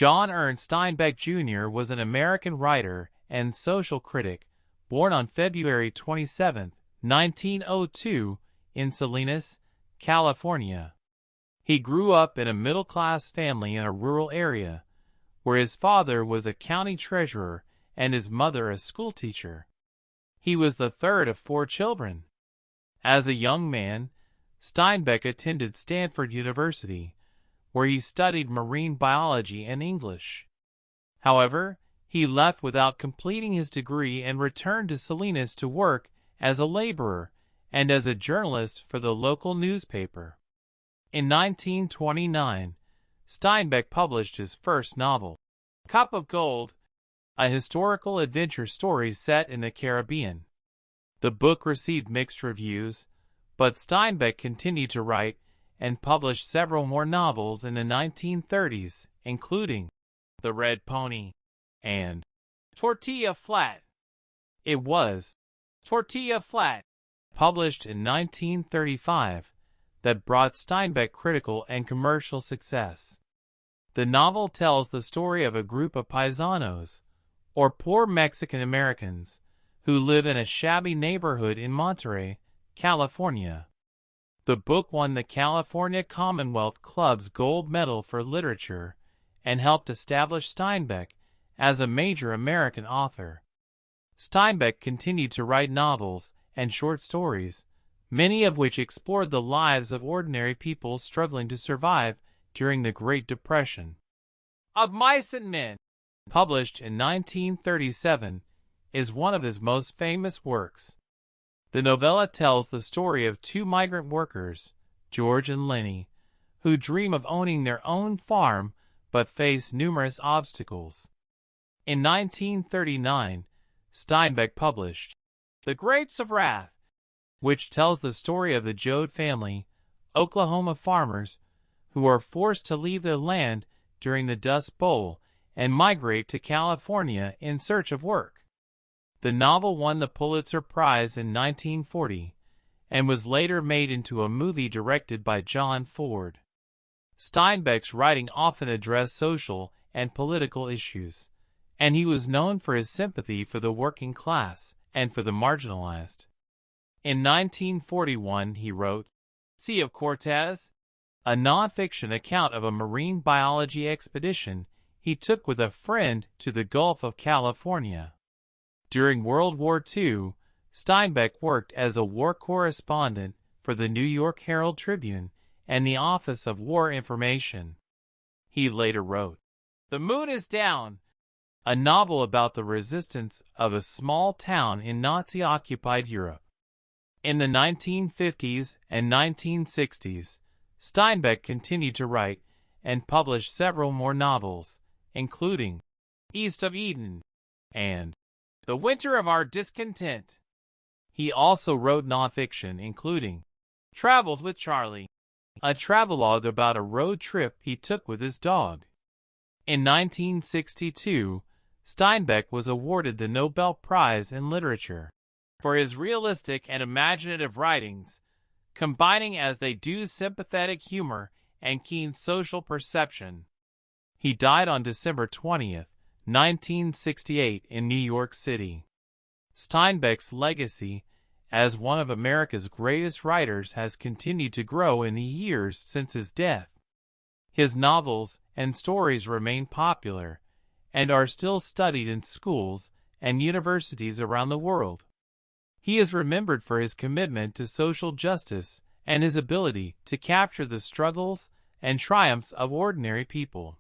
John Ernst Steinbeck Jr. was an American writer and social critic, born on February 27, 1902, in Salinas, California. He grew up in a middle-class family in a rural area, where his father was a county treasurer and his mother a schoolteacher. He was the third of 4 children. As a young man, Steinbeck attended Stanford University, where he studied marine biology and English. However, he left without completing his degree and returned to Salinas to work as a laborer and as a journalist for the local newspaper. In 1929, Steinbeck published his first novel, Cup of Gold, a historical adventure story set in the Caribbean. The book received mixed reviews, but Steinbeck continued to write and published several more novels in the 1930s, including The Red Pony and Tortilla Flat. It was Tortilla Flat, published in 1935, that brought Steinbeck critical and commercial success. The novel tells the story of a group of paisanos, or poor Mexican Americans, who live in a shabby neighborhood in Monterey, California. The book won the California Commonwealth Club's Gold Medal for Literature and helped establish Steinbeck as a major American author. Steinbeck continued to write novels and short stories, many of which explored the lives of ordinary people struggling to survive during the Great Depression. Of Mice and Men, published in 1937, is one of his most famous works. The novella tells the story of 2 migrant workers, George and Lenny, who dream of owning their own farm but face numerous obstacles. In 1939, Steinbeck published The Grapes of Wrath, which tells the story of the Joad family, Oklahoma farmers, who are forced to leave their land during the Dust Bowl and migrate to California in search of work. The novel won the Pulitzer Prize in 1940 and was later made into a movie directed by John Ford. Steinbeck's writing often addressed social and political issues, and he was known for his sympathy for the working class and for the marginalized. In 1941, he wrote Sea of Cortez, a nonfiction account of a marine biology expedition he took with a friend to the Gulf of California. During World War II, Steinbeck worked as a war correspondent for the New York Herald Tribune and the Office of War Information. He later wrote The Moon is Down, a novel about the resistance of a small town in Nazi-occupied Europe. In the 1950s and 1960s, Steinbeck continued to write and publish several more novels, including East of Eden and The Winter of Our Discontent. He also wrote nonfiction including Travels with Charlie, a travelogue about a road trip he took with his dog. In 1962, Steinbeck was awarded the Nobel Prize in Literature for his realistic and imaginative writings, combining as they do sympathetic humor and keen social perception. He died on December 20, 1968 in New York City. Steinbeck's legacy as one of America's greatest writers has continued to grow in the years since his death. His novels and stories remain popular and are still studied in schools and universities around the world. He is remembered for his commitment to social justice and his ability to capture the struggles and triumphs of ordinary people.